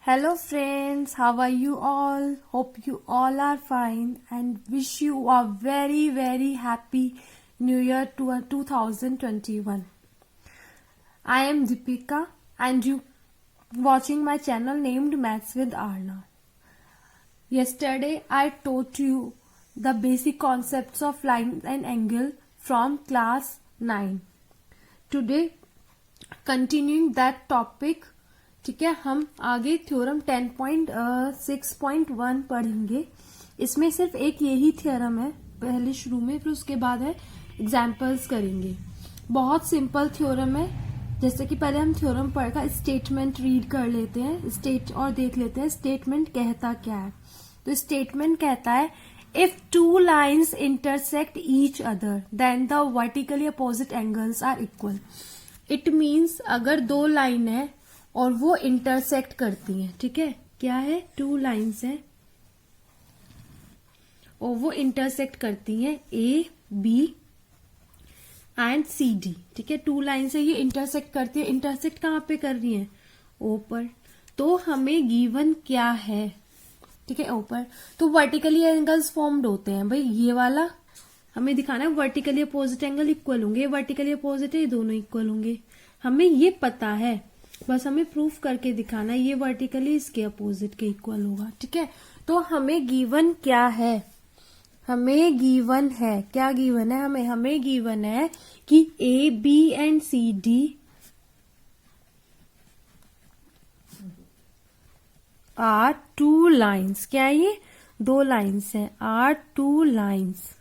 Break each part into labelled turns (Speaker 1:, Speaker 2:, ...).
Speaker 1: Hello friends, how are you all? Hope you all are fine and wish you a very happy New Year to 2021. I am Deepika and you watching my channel named Maths with Arna. Yesterday I taught you the basic concepts of line and angle from class 9. Today continuing that topic, ठीक है, हम आगे theorem 10.6.1 पढ़ेंगे. इसमें सिर्फ एक यही theorem है पहले शुरू में, फिर उसके बाद है एग्जाम्पल्स करेंगे. बहुत सिंपल थ्योरम है. जैसे कि पहले हम थ्योरम पढ़कर स्टेटमेंट रीड कर लेते हैं और देख लेते हैं स्टेटमेंट कहता क्या है. तो स्टेटमेंट कहता है if two lines intersect each other then the vertically opposite angles are equal. It means अगर दो लाइन है और वो इंटरसेक्ट करती हैं, ठीक है, क्या है, टू लाइन्स हैं और वो इंटरसेक्ट करती हैं A B and C D. ठीक है, टू लाइन्स है, ये इंटरसेक्ट करती है. इंटरसेक्ट कहाँ पे कर रही है, ओ पर. तो हमें गिवन क्या है, ठीक है, ओ पर. तो वर्टिकली एंगल्स फॉर्म्ड होते हैं भाई. ये वाला हमें दिखाना है वर्टिकली अपोजिट एंगल इक्वल होंगे. वर्टिकली अपोजिट है, ये दोनों इक्वल होंगे. हमें ये पता है, बस हमें प्रूफ करके दिखाना है ये वर्टिकली इसके अपोजिट के इक्वल होगा. ठीक है, तो हमें गिवन क्या है, हमें गिवन है, क्या गिवन है, हमें गिवन है कि A B and C D are two lines. क्या है ये, दो लाइन्स हैं, are two lines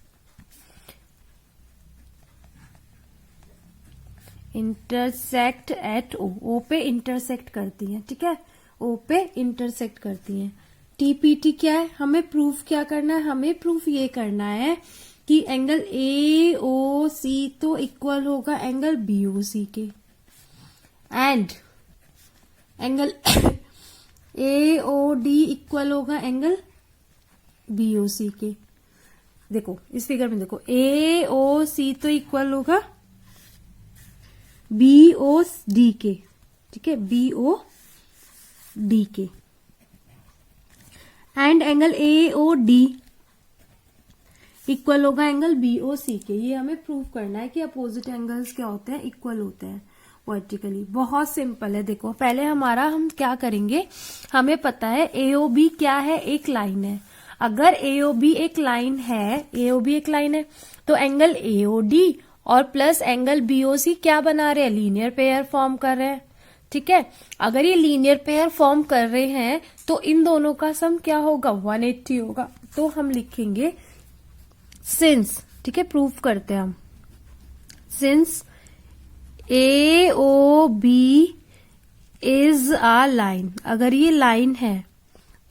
Speaker 1: intersect at O. O पे इंटरसेक्ट करती हैं. ठीक है, ओ पे इंटरसेक्ट करती हैं. टीपीटी क्या है, हमें प्रूफ क्या करना है, हमें प्रूफ ये करना है कि एंगल ए ओ सी तो इक्वल होगा एंगल बी ओ सी के and angle A O D equal होगा एंगल बी ओ सी के. देखो इस फिगर में देखो, ए ओ सी तो इक्वल होगा बी ओ डी के. ठीक है, बी ओ डी के and angle A O D equal होगा एंगल बी ओ सी के. ये हमें प्रूव करना है कि अपोजिट एंगल्स क्या होते हैं, इक्वल होते हैं वर्टिकली. बहुत सिंपल है. देखो पहले हम क्या करेंगे, हमें पता है ए ओ बी क्या है, एक लाइन है. अगर ए ओ बी एक लाइन है, ए ओ बी एक लाइन है, तो एंगल ए ओ डी और प्लस एंगल बीओसी क्या बना रहे हैं, लीनियर पेयर फॉर्म कर रहे हैं. ठीक है, अगर ये लीनियर पेयर फॉर्म कर रहे हैं तो इन दोनों का सम क्या होगा, 180 होगा. तो हम लिखेंगे सिंस, ठीक है, प्रूफ करते हैं हम, since A O B is a line. अगर ये लाइन है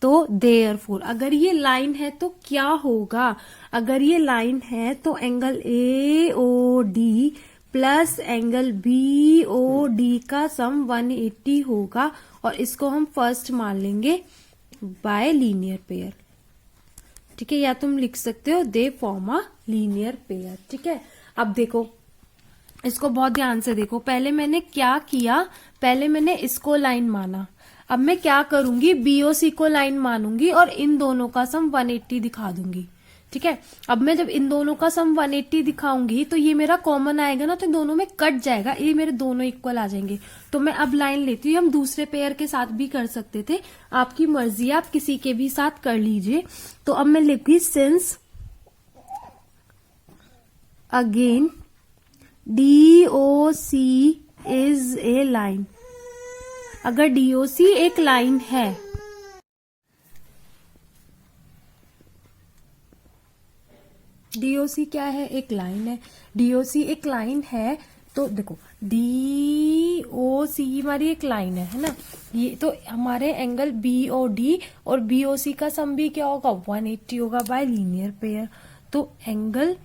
Speaker 1: तो देयरफॉर, अगर ये लाइन है तो क्या होगा, अगर ये लाइन है तो angle A O D plus angle B O D का सम 180 होगा. और इसको हम फर्स्ट मान लेंगे बाय लीनियर पेयर. ठीक है, या तुम लिख सकते हो they form a linear pair. ठीक है, अब देखो इसको बहुत ध्यान से देखो. पहले मैंने क्या किया, पहले मैंने इसको लाइन माना. अब मैं क्या करूंगी, बीओसी को लाइन मानूंगी और इन दोनों का सम 180 दिखा दूंगी. ठीक है, अब मैं जब इन दोनों का सम 180 दिखाऊंगी तो ये मेरा कॉमन आएगा ना, तो दोनों में कट जाएगा, ये मेरे दोनों इक्वल आ जाएंगे. तो मैं अब लाइन लेती हूँ. हम दूसरे पेयर के साथ भी कर सकते थे, आपकी मर्जी, आप किसी के भी साथ कर लीजिए. तो अब मैं लिखूंगी since again D O C is a line. अगर डीओसी एक लाइन है, डीओसी क्या है, एक लाइन है. डीओसी एक लाइन है तो देखो डीओसी हमारी एक लाइन है ना, ये तो हमारे एंगल बीओडी और बीओसी का सम भी क्या होगा, 180 होगा बाय लीनियर पेयर. तो angle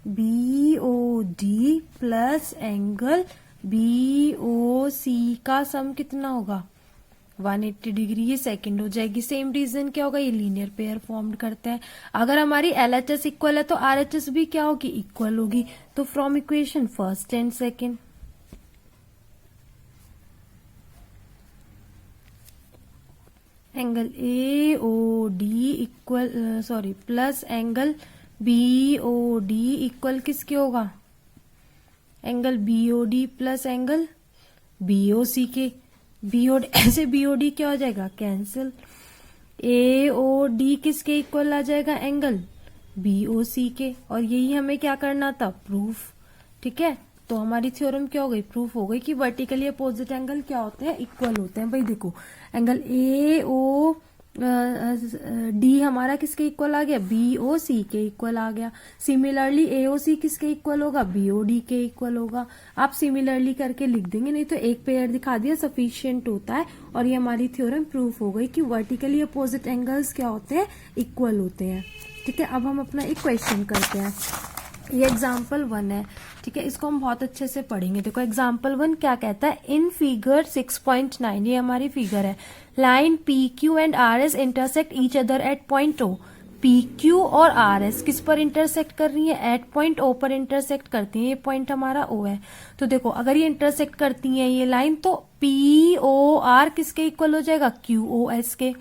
Speaker 1: BOD plus angle BOC का सम कितना होगा, 180 डिग्री. ये सेकंड हो जाएगी. सेम रीजन क्या होगा, ये लीनियर पेयर फॉर्म करते हैं. अगर हमारी एलएचएस इक्वल है तो आरएचएस भी क्या होगी, इक्वल होगी. तो from equation first and second angle AOD equal plus angle BOD equal किसके होगा, angle BOD plus angle BOC के। BOD ऐसे BOD क्या हो जाएगा, कैंसिल। AOD किसके इक्वल आ जाएगा, एंगल BOC के। और यही हमें क्या करना था, प्रूफ। ठीक है, तो हमारी थ्योरम क्या हो गई, प्रूफ हो गई कि वर्टिकली अपोजिट एंगल क्या होते हैं, इक्वल होते हैं। भाई देखो, एंगल AOD हमारा किसके इक्वल आ गया, BOC के इक्वल आ गया। सिमिलरली AOC किसके इक्वल होगा, BOD के इक्वल होगा। आप सिमिलरली करके लिख देंगे, नहीं तो एक पेयर दिखा दिया सफिशियंट होता है। और ये हमारी थ्योरम प्रूफ हो गई कि वर्टिकली अपोजिट एंगल्स क्या होते हैं, इक्वल होते हैं। ठीक है, अब हम अपना एक क्वेश्चन करते हैं। ये एग्जाम्पल 1 है। ठीक है, इसको हम बहुत अच्छे से पढ़ेंगे। देखो एग्जाम्पल 1 क्या कहता है, इन फिगर 6.9, ये हमारी फिगर है। Line PQ and RS intersect each other at point O। PQ और RS किस पर इंटरसेक्ट कर रही है, एट पॉइंट O पर इंटरसेक्ट करती हैं। ये पॉइंट हमारा O है। तो देखो अगर ये इंटरसेक्ट करती हैं ये लाइन, तो POR किसके इक्वल हो जाएगा, QOS के।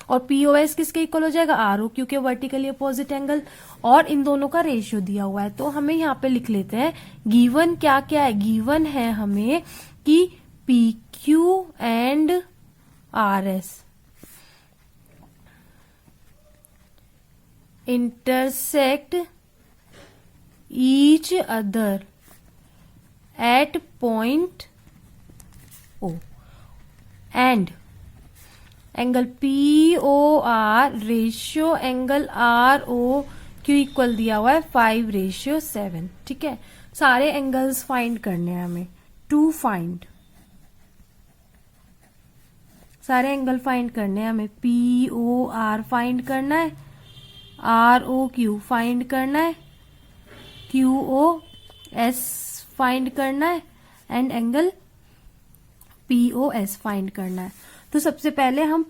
Speaker 1: और POS किसके इक्वल हो जाएगा, ROQ के, वर्टिकली अपोजिट एंगल। और इन दोनों का रेशियो दिया हुआ है, तो हमें यहाँ पे लिख लेते हैं। गिवन क्या क्या है, गिवन है हमें कि PQ and RS intersect each other at point O and angle POR ratio angle ROQ equal दिया हुआ है 5:7। ठीक है, सारे एंगल्स फाइंड करने हैं हमें। टू फाइंड सारे एंगल फाइंड करने हैं हमें। POR फाइंड करना है, ROQ फाइंड करना है, QOS फाइंड करना है एंड एंगल POS फाइंड करना है। तो सबसे पहले हम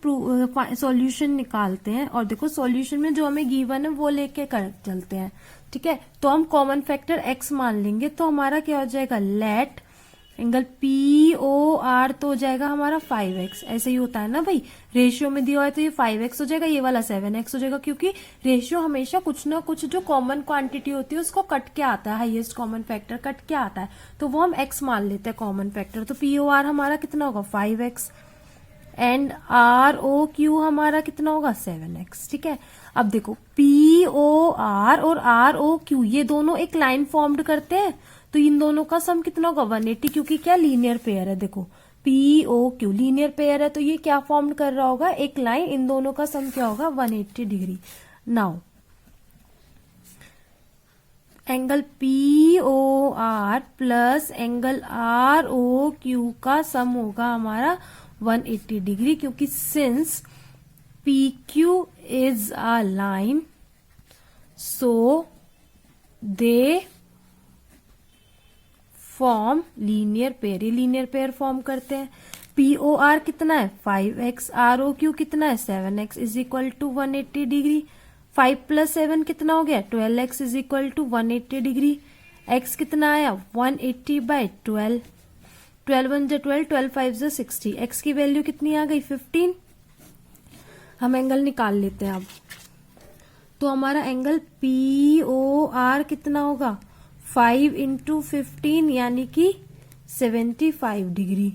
Speaker 1: सॉल्यूशन निकालते हैं। और देखो सॉल्यूशन में जो हमें गिवन है वो लेके कर चलते हैं। ठीक है, तो हम कॉमन फैक्टर x मान लेंगे। तो हमारा क्या हो जाएगा, लेट एंगल POR तो हो जाएगा हमारा 5x। ऐसे ही होता है ना भाई, रेशियो में दिया हुआ है तो ये 5x हो जाएगा, ये वाला 7x हो जाएगा। क्योंकि रेशियो हमेशा कुछ ना कुछ जो कॉमन क्वांटिटी होती है उसको कट के आता है, हाईएस्ट कॉमन फैक्टर कट के आता है, तो वो हम x मान लेते हैं कॉमन फैक्टर। तो POR हमारा कितना होगा, 5x एंड ROQ हमारा कितना होगा, 7x। ठीक है, अब देखो POR और ROQ ये दोनों एक लाइन फॉर्म्ड करते हैं, तो इन दोनों का सम कितना होगा, 180। क्योंकि क्या, लीनियर पेयर है। देखो POQ लीनियर पेयर है, तो ये क्या फॉर्म कर रहा होगा, एक लाइन। इन दोनों का सम क्या होगा, 180 degree. Now angle POR plus angle ROQ का सम होगा हमारा 180 डिग्री। क्योंकि since PQ is a line, so they form linear pair. ये लीनियर पेयर फॉर्म करते हैं। POR कितना है, 5x, ROQ कितना है, 7x is equal to 180 degree. 5 plus 7 कितना हो गया, 12x is equal to 180 degree. x कितना आया, 180/12। 12 1 जा 12, 12 5 जा 60। x की वैल्यू कितनी आ गई, 15। हम एंगल निकाल लेते हैं अब। तो हमारा एंगल POR कितना होगा, 5 × 15 यानी कि 75 डिग्री।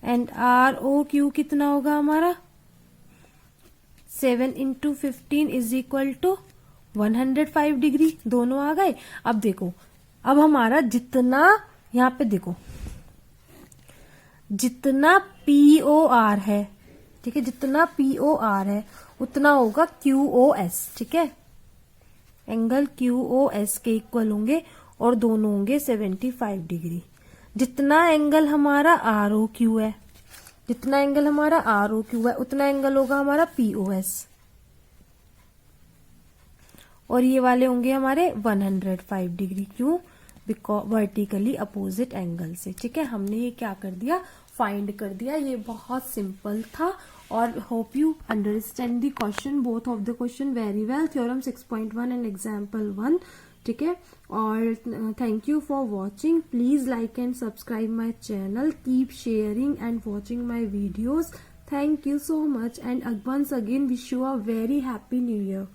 Speaker 1: एंड ROQ कितना होगा हमारा, 7 × 15 इज इक्वल टू 105 डिग्री। दोनों आ गए। अब देखो, अब हमारा जितना यहाँ पे देखो, जितना POR है, ठीक है, जितना POR है उतना होगा QOS। ठीक है, एंगल QOS के इक्वल होंगे और दोनों होंगे 75 डिग्री। जितना एंगल हमारा ROQ है, जितना एंगल हमारा ROQ है उतना एंगल होगा हमारा POS। और ये वाले होंगे हमारे 105 डिग्री। क्यों, बिकॉज वर्टिकली अपोजिट एंगल से। ठीक है, हमने ये क्या कर दिया, फाइंड कर दिया। ये बहुत सिंपल था और hope you understand the question, both of the question very well. Theorem 6.1 and example 1। ठीक है, और thank you for watching. Please like and subscribe my channel, keep sharing and watching my videos. Thank you so much and once again wish you a very happy new year.